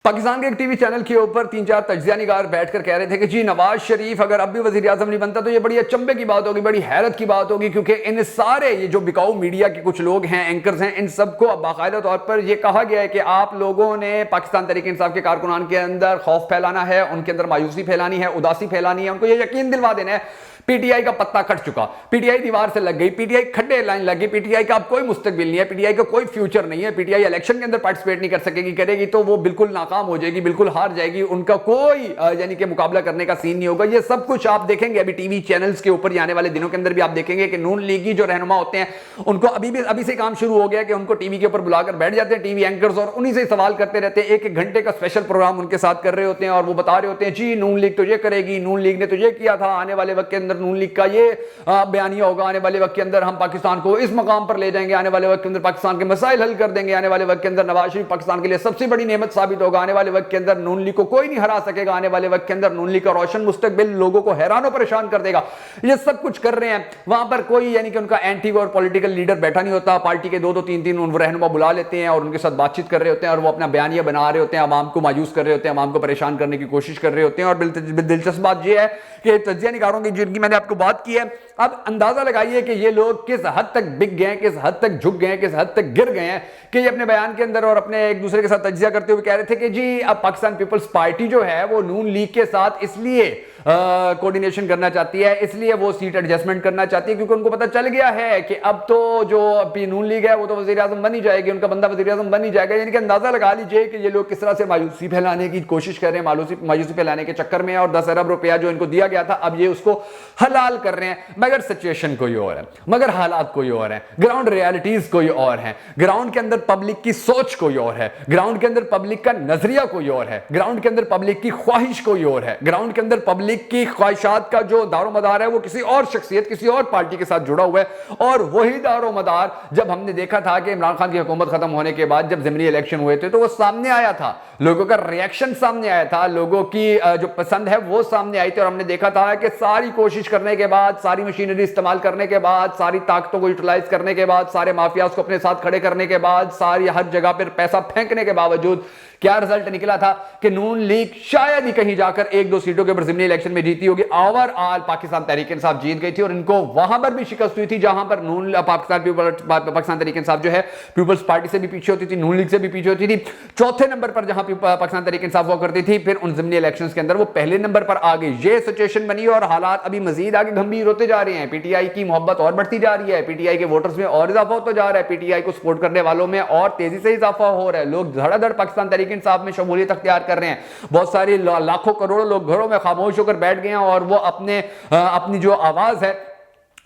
پاکستان کے ایک T V channel کے اوپر 3-4 تجزیہ نگار بیٹھ کر کہہ رہے تھے کہ جی نواز شریف اگر اب بھی وزیر اعظم نہیں بنتا تو یہ بڑی اچنبے کی بات ہوگی، بڑی حیرت کی بات ہوگی، کیونکہ ان سارے یہ جو بکاؤ میڈیا کے کچھ لوگ ہیں، اینکرز ہیں، ان سب کو باقاعدہ طور پر یہ کہا گیا ہے کہ آپ لوگوں نے پاکستان تحریک انصاف کے کارکنان کے اندر خوف پھیلانا ہے، ان کے اندر مایوسی پھیلانی ہے، اداسی پھیلانی ہے، ان کو یہ یقین دلوا دینا ہے پی ٹی آئی کا پتا کٹ چکا، پی ٹی آئی دیوار سے لگ گئی، پی ٹی آئی کھڈے لائن لگ گئی، پی ٹی آئی کا اب کوئی مستقبل نہیں ہے، پی ٹی آئی کا کوئی فیوچر نہیں ہے، پی ٹی آئی الیکشن کے اندر پارٹیسپیٹ نہیں کر سکے گی، کرے گی تو وہ بالکل ناکام ہو جائے گی، بالکل ہار جائے گی، ان کا کوئی یعنی کہ مقابلہ کرنے کا سین نہیں ہوگا۔ یہ سب کچھ آپ دیکھیں گے ابھی ٹی وی چینلز کے اوپر آنے والے دنوں کے اندر بھی آپ دیکھیں گے کہ نون لیگی جو رہنما ہوتے ہیں ان کو ابھی سے کام شروع ہو گیا کہ ان کو ٹی وی کے اوپر بلا کر بیٹھ جاتے ہیں ٹی وی اینکرز اور انہی سے سوال کرتے رہتے ہیں، ایک ایک گھنٹے کا اسپیشل پروگرام ان کے ساتھ کر رہے ہوتے ہیں اور وہ بتا رہے ہوتے ہیں جی نون لیگ تو یہ کرے گی، نون لیگ نے تو یہ کیا تھا، آنے والے وقت کے اندر نون لیگ کا یہ بیانیہ ہوگا، آنے والے وقت کے اندر ہم پاکستان کو اس مقام پر لے جائیں گے، آنے والے وقت کے اندر پاکستان کے مسائل حل کر دیں گے، آنے والے وقت کے اندر نواز شریف پاکستان کے لیے سب سے بڑی نعمت ثابت ہوگا، آنے والے وقت کے اندر نون لیگ کو کوئی نہیں ہرا سکے گا، آنے والے وقت کے اندر نون لیگ کا روشن مستقبل لوگوں کو حیران و پریشان کر دے گا۔ یہ سب کچھ کر رہے ہیں، وہاں پر کوئی یعنی کہ ان کا اینٹی اور پولیٹیکل لیڈر بیٹھا نہیں ہوتا، پارٹی کے 2-3 رہنما بلا لیتے ہیں اور ان کے ساتھ بات چیت کر رہے ہوتے ہیں اور وہ اپنا بیانیہ بنا رہے ہوتے ہیں، عوام کو مایوس کر رہے ہوتے ہیں، عوام کو پریشان کرنے کی کوشش کر رہے ہوتے ہیں۔ اور دلچسپ بات یہ ہے کہ تجزیہ نگاروں کی جن کی میں نے آپ کو بات کی ہے، اب اندازہ لگائیے کہ یہ لوگ کس حد تک بک گئے ہیں، کس حد تک جھک گئے ہیں، کس حد تک گر گئے ہیں کہ یہ اپنے بیان کے اندر اور اپنے ایک دوسرے کے ساتھ تجزیہ کرتے ہوئے کہہ رہے تھے کہ جی اب پاکستان پیپلز پارٹی جو ہے وہ نون لیگ کے ساتھ اس لیے کوارڈینیشن کرنا چاہتی ہے، اس لیے وہ سیٹ ایڈجسٹمنٹ کرنا چاہتی ہے کیونکہ ان کو پتہ چل گیا ہے کہ اب تو جو نون لیگ ہے وہ تو وزیر اعظم بن ہی جائے گی، ان کا بندہ وزیر اعظم بن ہی جائے گا۔ یعنی کہ اندازہ لگا لیجئے کہ یہ لوگ کس طرح سے مایوسی پھیلانے کی کوشش کر رہے ہیں، مایوسی پھیلانے کے چکر میں، اور 10 ارب روپیہ جو ان کو دیا گیا تھا اب یہ اس کو حلال کر رہے ہیں۔ مگر سچویشن کوئی اور ہے، مگر حالات کوئی اور ہیں، گراؤنڈ ریالٹیز کوئی اور ہیں، گراؤنڈ کے اندر پبلک کی سوچ کوئی اور ہے، گراؤنڈ کے اندر پبلک کا نظریہ کوئی اور ہے، گراؤنڈ کے اندر پبلک کی خواہش کوئی اور ہے، گراؤنڈ کے اندر پبلک کی خواہشات کا جو دار و مدار ہے وہ کسی اور شخصیت، کسی اور پارٹی کے ساتھ جڑا ہوا ہے۔ اور وہی دار و مدار جب ہم نے دیکھا تھا کہ عمران خان کی حکومت ختم ہونے کے بعد جب ضمنی الیکشن ہوئے تھے تو وہ سامنے آیا تھا، لوگوں کا ریاکشن سامنے آیا تھا، لوگوں کی جو پسند ہے وہ سامنے آئی تھی، اور ہم نے دیکھا تھا کہ ساری کوشش کرنے کے بعد، ساری مشینری استعمال کرنے کے بعد، ساری طاقتوں کو یوٹیلائز کرنے کے بعد، سارے مافیاز کو اپنے ساتھ کھڑے کرنے کے بعد، ساری ہر جگہ پر پیسہ پھینکنے کے باوجود کیا رزلٹ نکلا تھا کہ نون لیگ شاید ہی کہیں جا کر 1-2 سیٹوں کے اوپر ضمنی الیکشن میں جیتی ہوگی۔ اوور آل پاکستان تحریک انصاف جیت گئی تھی اور ان کو وہاں پر بھی شکست ہوئی تھی جہاں پر پاکستان تحریک انصاف جو ہے پیپلز پارٹی سے بھی پیچھے ہوتی تھی، نون لیگ سے بھی پیچھے ہوتی تھی۔ چوتھے نمبر پر جہاں پاکستان تحریک انصاف ہوا کرتی تھی، پھر ان ضمنی الیکشنز کے اندر وہ پہلے نمبر پر آ گئی۔ یہ سچویشن بنی اور حالات ابھی مزید آگے گھمبیر ہوتے جا رہے ہیں، پی ٹی آئی کی محبت اور بڑھتی جا رہی ہے، پی ٹی آئی کے ووٹرز میں اور اضافہ ہوتا جا رہا ہے، پی ٹی آئی کو سپورٹ کرنے والوں میں اور تیزی سے اضافہ ہو رہا ہے، لوگ دھڑا دھڑ پاکستان تحریک انصاف میں شمولیت اختیار کر رہے ہیں۔ بہت ساری لاکھوں کروڑوں لوگ گھروں میں خاموش ہو کر بیٹھ گئے ہیں اور وہ اپنی جو آواز ہے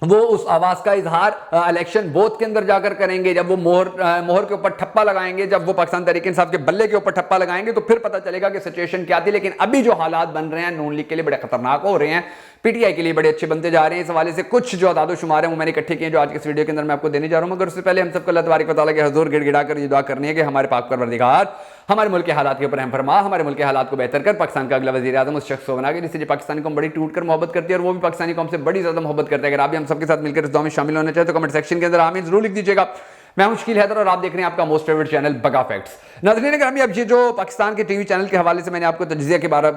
وہ اس آواز کا اظہار الیکشن بوتھ کے اندر جا کر کریں گے۔ جب وہ مہر کے اوپر ٹھپا لگائیں گے، جب وہ پاکستان تحریک انصاف کے بلے کے اوپر ٹھپا لگائیں گے تو پھر پتہ چلے گا کہ سچویشن کیا تھی۔ لیکن ابھی جو حالات بن رہے ہیں نون لیگ کے لیے بڑے خطرناک ہو رہے ہیں، پی ٹی آئی کے لیے بڑے اچھے بنتے جا رہے ہیں۔ اس حوالے سے کچھ جو اعداد و شمار ہیں وہ میں نے اکٹھے کیے جو آج کے اس ویڈیو کے اندر میں آپ کو دینے جا رہا ہوں، مگر اس سے پہلے ہم سب کو اللہ تبارک و تعالیٰ کے حضور گڑ گڑا کر یہ دعا کرنی ہے کہ ہمارے پاک پروردگار ہمارے ملک کے حالات کے اوپر رحم فرما، ہمارے ملک کے حالات کو بہتر کر، پاکستان کا اگلا وزیر اعظم اس شخص کو بنا کے جس سے جو پاکستانی قوم بڑی ٹوٹ کر محبت کرتی ہے اور وہ بھی پاکستانی قوم سے بڑی زیادہ محبت کرتا ہے۔ اگر آپ بھی ہم سب کے ساتھ مل کر اس دعا میں شامل ہونا چاہتے تو کمنٹ سیکشن کے اندر آمین ضرور لکھ دیجیے گا۔ میں ہوں شکیل حیدر اور آپ دیکھ رہے ہیں آپ کا موسٹ فیورٹ چینل بگا فیکٹس۔ ناظرین گرامی، اب یہ جو پاکستان کے ٹی وی چینل کے حوالے سے میں نے آپ کو تجزیے کے بارے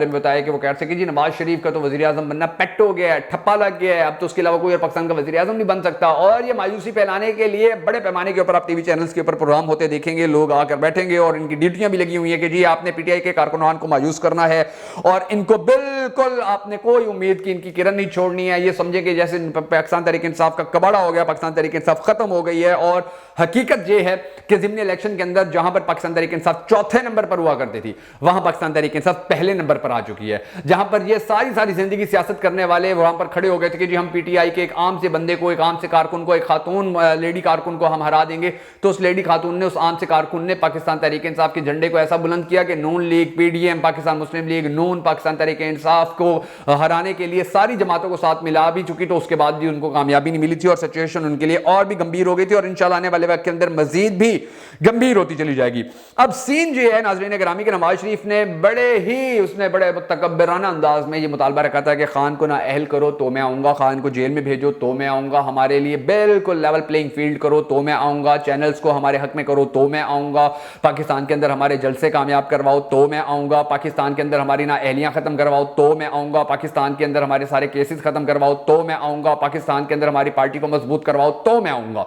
میں بتایا کہ وہ کہہ رہے تھے کہ جی نواز شریف کا تو وزیر اعظم بننا پیٹ ہو گیا ہے، ٹھپا لگ گیا ہے، اب تو اس کے علاوہ کوئی اور پاکستان کا وزیر اعظم نہیں بن سکتا، اور یہ مایوسی پھیلانے کے لیے بڑے پیمانے کے اوپر آپ ٹی وی چینلز کے اوپر پروگرام ہوتے دیکھیں گے، لوگ آ کر بیٹھیں گے اور ان کی ڈیوٹیاں بھی لگی ہوئی ہیں کہ جی آپ نے پی ٹی آئی کے کارکنان کو مایوس کرنا ہے اور ان کو بالکل آپ نے کوئی امید کی ان کی کرن نہیں چھوڑنی ہے، یہ سمجھیں کہ جیسے پاکستان تحریک انصاف کا کباڑا ہو گیا، پاکستان تحریک انصاف ختم ہو گئی ہے۔ اور حقیقت یہ ہے کہ ضمنی الیکشن کے اندر جہاں پر پاکستان تحریک انصاف چوتھے نمبر پر ہوا کرتی تھی وہاں پاکستان تحریک انصاف پہلے نمبر پر آ چکی ہے، جہاں پر یہ ساری زندگی سیاست کرنے والے وہاں پر کھڑے ہو گئے تھے کہ جی ہم پی ٹی آئی کے ایک عام سے بندے کو، ایک عام سے کارکن کو، ایک خاتون لیڈی کارکن کو ہم ہرا دیں گے۔ تو اس لیڈی خاتون نے، اس عام سے کارکن نے پاکستان تحریک انصاف کے جھنڈے کو ایسا بلند کیا کہ نون لیگ، پی ڈی ایم، پاکستان مسلم لیگ، نون، پاکستان تحریک انصاف کو ہرانے کے لیے ساری جماعتوں کو ساتھ ملا بھی چکی، تو اس کے بعد بھی ان کو کامیابی نہیں ملی تھی اور سچویشن ان کے لیے اور بھی گمبھیر ہو گئی تھی۔ اور ان انشاءاللہ آنے والے وقت کے اندر مزید بھی گمبھیر ہوتی چلی جائے گی۔ اب سین جو ہے ناظرین گرامی کے نواز شریف نے بڑے متکبرانہ انداز میں یہ مطالبہ رکھا تھا کہ خان کو نہ اہل کرو تو میں آؤں گا، خان کو جیل میں بھیجو تو میں آؤں گا، ہمارے لیے بالکل لیول پلینگ فیلڈ کرو تو میں آؤں گا، چینلز کو ہمارے حق میں کرو تو میں آؤں گا، پاکستان کے اندر ہمارے جلسے کامیاب کرواؤ تو میں آؤں گا، پاکستان کے اندر ہماری نا اہلیاں ختم کرواؤ تو میں آؤں گا، پاکستان کے اندر ہمارے سارے کیسز ختم کرواؤ تو میں آؤں گا، پاکستان کے اندر ہماری پارٹی کو مضبوط کرواؤ تو میں آؤں گا۔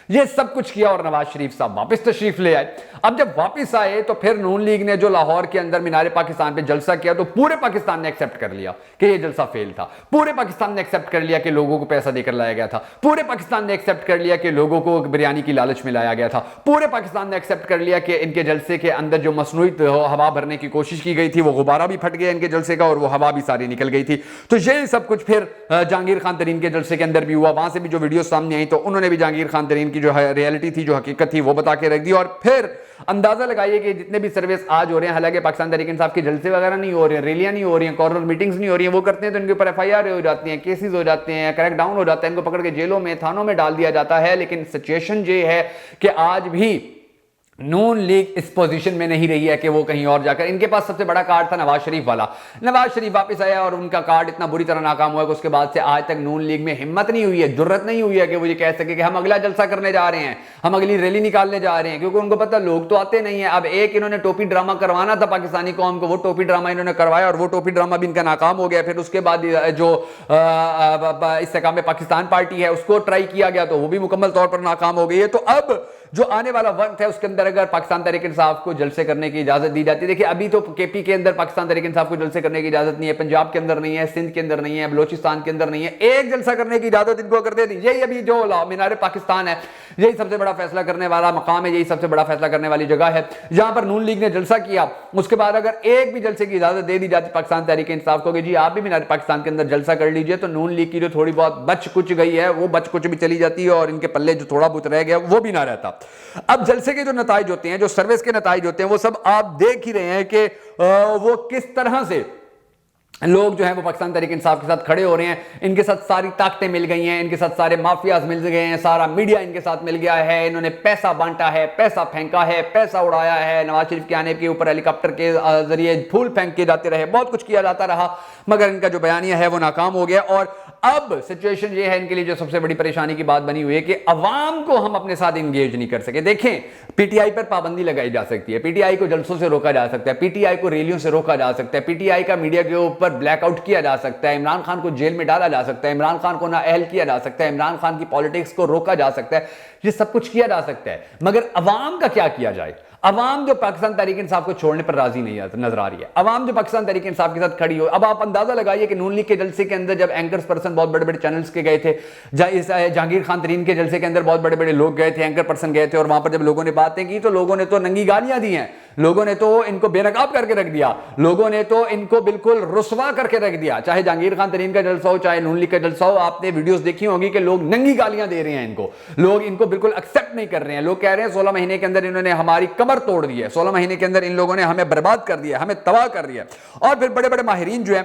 یہ سب کچھ کیا اور نواز شریف صاحب واپس تشریف لے آئے۔ اب جب واپس آئے تو پھر نون لیگ نے جو لاہور کے اندر مینار پاکستان پہ جلسہ کیا تو پورے پاکستان نے ایکسپٹ کر لیا کہ یہ جلسہ فیل تھا، پورے پاکستان نے ایکسپٹ کر لیا کہ لوگوں کو پیسہ دے کر لایا گیا تھا، پورے پاکستان نے ایکسپٹ کر لیا کہ لوگوں کو بریانی کی لالچ میں لایا گیا تھا، پورے پاکستان نے ایکسپٹ کر لیا کہ ان کے جلسے کے اندر جو مصنوعی ہوا بھرنے کی کوشش کی گئی تھی وہ غبارہ بھی پھٹ گیا ان کے جلسے کا اور وہ ہوا بھی ساری نکل گئی تھی۔ تو یہ سب کچھ پھر جہانگیر خان ترین کے جلسے کے اندر بھی ہوا، وہاں سے بھی جو ویڈیو سامنے آئی تو انہوں نے بھی جہانگیر خان ترین کی جو ریئلٹی تھی، جو حقیقت تھی وہ بتا کے رکھ دی۔ اور پھر اندازہ لگائیے کہ جتنے بھی سروس آج ہو رہے ہیں، حالانکہ پاکستان تحریک انصاف کے جلسے وغیرہ نہیں ہو رہے ہیں، ریلیاں نہیں ہو رہی ہیں، کارنر میٹنگز نہیں ہو رہی ہیں، وہ کرتے ہیں تو ان کے اوپر ایف آئی آر ہو جاتی ہیں، کیسز ہو جاتے ہیں، کریک ڈاؤن ہو جاتا ہے، ان کو پکڑ کے جیلوں میں تھانوں میں ڈال دیا جاتا ہے۔ لیکن سچویشن یہ ہے کہ آج بھی نون لیگ اس پوزیشن میں نہیں رہی ہے کہ وہ کہیں اور جا کر، ان کے پاس سب سے بڑا کارڈ تھا نواز شریف والا، نواز شریف واپس آیا اور ان کا کارڈ اتنا بری طرح ناکام ہوا کہ اس کے بعد سے آج تک نون لیگ میں ہمت نہیں ہوئی ہے، جرت نہیں ہوئی ہے کہ وہ یہ کہہ سکے کہ ہم اگلا جلسہ کرنے جا رہے ہیں، ہم اگلی ریلی نکالنے جا رہے ہیں، کیونکہ ان کو پتہ لوگ تو آتے نہیں ہیں۔ اب ایک انہوں نے ٹوپی ڈرامہ کروانا تھا پاکستانی قوم کو، وہ ٹوپی ڈرامہ انہوں نے کروایا اور وہ ٹوپی ڈرامہ بھی ان کا ناکام ہو گیا۔ پھر اس کے بعد جو استحکام پاکستان پارٹی ہے اس کو ٹرائی کیا گیا تو وہ بھی مکمل طور پر ناکام ہو گئی ہے۔ تو اب جو آنے والا وقت ہے اس کے اندر اگر پاکستان تحریک انصاف کو جلسے کرنے کی اجازت دی جاتی ہے، دیکھیں ابھی تو کے پی کے اندر پاکستان تحریک انصاف کو جلسے کرنے کی اجازت نہیں ہے، پنجاب کے اندر نہیں ہے، سندھ کے اندر نہیں ہے، بلوچستان کے اندر نہیں ہے، ایک جلسہ کرنے کی اجازت ان کو کر دے دی۔ یہی ابھی جو مینار پاکستان ہے یہی سب سے بڑا فیصلہ کرنے والا مقام ہے، یہی سب سے بڑا فیصلہ کرنے والی جگہ ہے جہاں پر نون لیگ نے جلسہ کیا۔ اس کے بعد اگر ایک بھی جلسے کی اجازت دے دی جاتی پاکستان تحریک انصاف کو کہ جی آپ بھی مینار پاکستان کے اندر جلسہ کر لیجئے، تو نون لیگ کی جو تھوڑی بہت بچ کچھ گئی ہے وہ بچ کچھ بھی چلی جاتی ہے اور ان کے پلے جو تھوڑا بہت رہ گیا وہ بھی نہ رہتا۔ اب جلسے کے جو نتائج ہوتے ہیں، جو سروس کے نتائج ہوتے ہیں، وہ سب آپ دیکھ ہی رہے ہیں کہ وہ کس طرح سے لوگ جو ہیں وہ پاکستان تحریک انصاف کے ساتھ کھڑے ہو رہے ہیں، ان کے ساتھ ساری طاقتیں مل گئی ہیں، ان کے ساتھ سارے مافیاز مل گئے ہیں، سارا میڈیا ان کے ساتھ مل گیا ہے، انہوں نے پیسہ بانٹا ہے، پیسہ پھینکا ہے، پیسہ اڑایا ہے، نواز شریف کے آنے کے اوپر ہیلی کاپٹر کے ذریعے پھول پھینک کے جاتے رہے، بہت کچھ کیا جاتا رہا، مگر ان کا جو بیانیہ ہے وہ ناکام ہو گیا۔ اور اب سچویشن یہ ہے ان کے لیے جو سب سے بڑی پریشانی کی بات بنی ہوئی ہے کہ عوام کو ہم اپنے ساتھ انگیج نہیں کر سکے۔ دیکھیں پی ٹی آئی پر پابندی لگائی جا سکتی ہے، پی ٹی آئی کو جلسوں سے روکا جا سکتا ہے، پی ٹی آئی کو ریلیوں سے روکا جا سکتا ہے، پی ٹی آئی کا میڈیا کے اوپر بلیک آؤٹ کیا جا سکتا ہے، عمران خان کو جیل میں ڈالا جا سکتا ہے، عمران خان کو نااہل کیا جا سکتا ہے، عمران خان کی پالیٹکس کو روکا جا سکتا ہے، یہ سب کچھ کیا جا سکتا ہے، مگر عوام کا کیا کیا جائے؟ عوام جو پاکستان تحریک انصاف کو چھوڑنے پر راضی نہیں نظر آ رہی ہے، عوام جو پاکستان تحریک انصاف کے ساتھ کھڑی ہو۔ اب آپ اندازہ لگائیے کہ نون لیگ کے جلسے کے اندر جب اینکرز پرسن بہت بڑے بڑے چینلز کے گئے تھے، جہانگیر خان ترین کے جلسے کے اندر بہت بڑے بڑے لوگ گئے تھے، اینکر پرسن گئے تھے، اور وہاں پر جب لوگوں نے باتیں کی تو لوگوں نے تو ننگی گالیاں دی ہیں، لوگوں نے تو ان کو بے نقاب کر کے رکھ دیا، لوگوں نے تو ان کو بالکل رسوا کر کے رکھ دیا، چاہے جہانگیر خان ترین کا جلسہ ہو چاہے نون لیگ کا جلسہ ہو۔ آپ نے ویڈیوز دیکھی ہوگی کہ لوگ ننگی گالیاں دے رہے ہیں ان کو، لوگ ان کو بالکل ایکسپٹ نہیں کر رہے ہیں، لوگ کہہ رہے ہیں 16 مہینے کے اندر انہوں نے ہماری کمر توڑ دی ہے، 16 مہینے کے اندر ان لوگوں نے ہمیں برباد کر دیا، ہمیں تباہ کر دیا۔ اور پھر بڑے بڑے ماہرین جو ہیں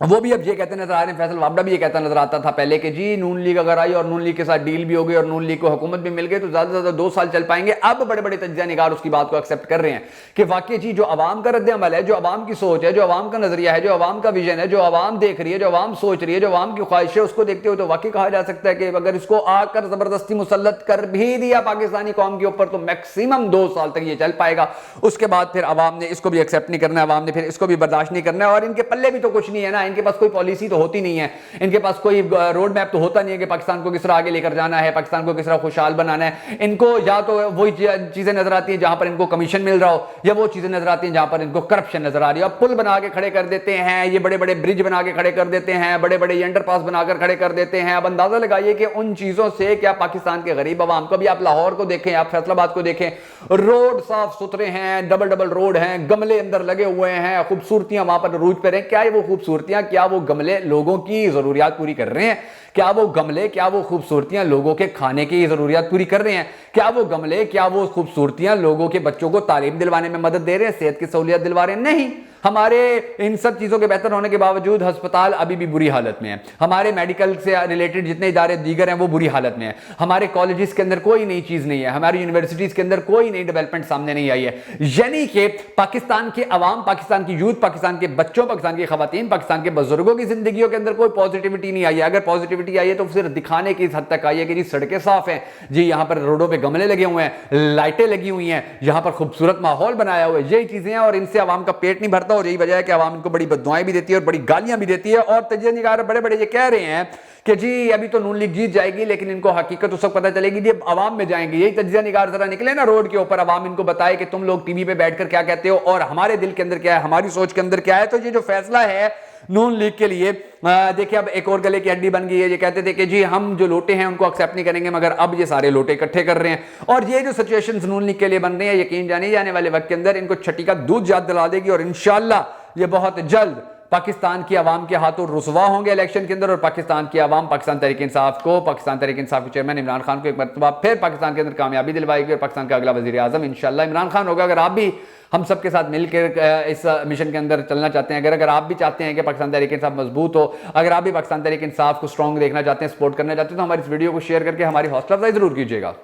وہ بھی اب یہ کہتے نظر آ رہے ہیں، فیصل وابڈا بھی یہ کہتا نظر آتا تھا پہلے کہ جی نون لیگ اگر آئی اور نون لیگ کے ساتھ ڈیل بھی ہو گئی اور نون لیگ کو حکومت بھی مل گئی تو زیادہ سے زیادہ 2 سال چل پائیں گے۔ اب بڑے بڑے تجزیہ نگار اس کی بات کو ایکسپٹ کر رہے ہیں کہ واقعی جی جو عوام کا رد عمل ہے، جو عوام کی سوچ ہے، جو عوام کا نظریہ ہے، جو عوام کا ویژن ہے، جو عوام دیکھ رہی ہے، جو عوام سوچ رہی ہے، جو عوام کی خواہش ہے، اس کو دیکھتے ہوئے تو واقعی کہا جا سکتا ہے کہ اگر اس کو آ کر زبردستی مسلط کر بھی دیا پاکستانی قوم کے اوپر تو میکسیمم 2 سال تک یہ چل پائے گا۔ اس کے بعد پھر عوام نے اس کو بھی ایکسپٹ نہیں کرنا ہے، عوام نے پھر اس کو بھی برداشت نہیں کرنا ہے، اور ان کے پلے بھی تو کچھ نہیں ہے نا، ان کے پاس کوئی پالیسی تو ہوتی نہیں ہے، ان کے پاس کوئی روڈ میپ تو ہوتا نہیں ہے کہ پاکستان کو کس طرح آگے لے کر جانا ہے، پاکستان کو کس طرح خوشحال بنانا ہے۔ ان کو یا تو وہی چیزیں نظر آتی ہیں جہاں پر ان کو کمیشن مل رہا ہو، یا وہ چیزیں نظر آتی ہیں جہاں پر ان کو کرپشن نظر آ رہی ہے۔ اب پل بنا کے کھڑے کر دیتے ہیں، یہ بڑے بڑے برج بنا کے کھڑے کر دیتے ہیں، بڑے بڑے انڈر پاس بنا کر کھڑے کر دیتے ہیں۔ اب اندازہ لگائیے کہ ان چیزوں سے کیا پاکستان کے غریب عوام کو، بھی آپ لاہور کو دیکھیں، آپ فیصل آباد کو دیکھیں، روڈ صاف ستھرے ہیں، ڈبل روڈ ہیں، گملے اندر لگے ہوئے ہیں، خوبصورتیاں وہاں پر عروج پہ رہیں، کیا وہ خوبصورتیاں، کیا وہ گملے لوگوں کی ضروریات پوری کر رہے ہیں؟ کیا وہ گملے، کیا وہ خوبصورتیاں لوگوں کے کھانے کی ضروریات پوری کر رہے ہیں؟ کیا وہ گملے، کیا وہ خوبصورتیاں لوگوں کے بچوں کو تعلیم دلوانے میں مدد دے رہے ہیں، صحت کی سہولیات دلوا رہے ہیں؟ نہیں۔ ہمارے ان سب چیزوں کے بہتر ہونے کے باوجود ہسپتال ابھی بھی بری حالت میں ہیں, ہمارے میڈیکل سے ریلیٹڈ جتنے ادارے دیگر ہیں وہ بری حالت میں ہیں, ہمارے کالجز کے اندر کوئی نئی چیز نہیں ہے, ہماری یونیورسٹیز کے اندر کوئی نئی ڈیولپمنٹ سامنے نہیں آئی ہے. یعنی کہ پاکستان کے عوام, پاکستان کی یوتھ, پاکستان کے بچوں, پاکستان کی خواتین, پاکستان کے بزرگوں کی زندگیوں کے اندر کوئی پازیٹیوٹی نہیں آئی ہے. اگر پازیٹیوٹی آئی ہے تو صرف دکھانے کی حد تک آئی ہے کہ جی سڑکیں صاف ہیں, جی یہاں پر روڈوں پہ گملے لگے ہوئے ہیں, لائٹیں لگی ہوئی ہیں, یہاں پر خوبصورت ماحول بنایا ہوا ہے, یہی چیزیں ہیں. اور ان سے عوام کا پیٹ نہیں بھرتا, اور یہی وجہ ہے کہ عوام ان کو بڑی بددعائیں بھی دیتی ہے اور بڑی گالیاں بھی دیتی ہے. اور تجزیہ نگار بڑے بڑے یہ کہہ رہے ہیں کہ جی ابھی تو نون لیگ جیت جائے گی, لیکن ان کو حقیقت اس وقت پتہ چلے گی جب عوام میں جائیں گے. یہی تجزیہ نگار ذرا نکلے نا روڈ کے اوپر, عوام ان کو بتائے کہ تم لوگ ٹی وی پہ بیٹھ کر کیا کہتے ہو اور ہمارے دل کے اندر کیا ہے, ہماری سوچ کے اندر کیا ہے. تو یہ جو فیصلہ ہے نون لیگ کے لیے, دیکھیں اب ایک اور گلے کی ہڈی بن گئی ہے. یہ کہتے تھے کہ جی ہم جو لوٹے ہیں ان کو ایکسیپٹ نہیں کریں گے, مگر اب یہ سارے لوٹے اکٹھے کر رہے ہیں. اور یہ جو سچویشنز نون لیگ کے لیے بن رہی ہیں, یقین جانیے آنے والے وقت کے اندر ان کو چھٹی کا دودھ یاد دلا دے گی, اور انشاءاللہ یہ بہت جلد پاکستان کی عوام کے ہاتھوں رسوا ہوں گے الیکشن کے اندر. اور پاکستان کی عوام پاکستان تحریک انصاف کو, پاکستان تحریک انصاف کے چیئرمین عمران خان کو ایک مرتبہ پھر پاکستان کے اندر کامیابی دلوائے گی, اور پاکستان کا اگلا وزیر اعظم انشاءاللہ عمران خان ہوگا. اگر آپ بھی ہم سب کے ساتھ مل کر اس مشن کے اندر چلنا چاہتے ہیں, اگر آپ بھی چاہتے ہیں کہ پاکستان تحریک انصاف مضبوط ہو, اگر آپ بھی پاکستان تحریک انصاف کو اسٹرانگ دیکھنا چاہتے ہیں, سپورٹ کرنا چاہتے ہیں, تو ہماری اس ویڈیو کو شیئر کر کے ہماری حوصلہ افزائی ضرور کیجیے گا.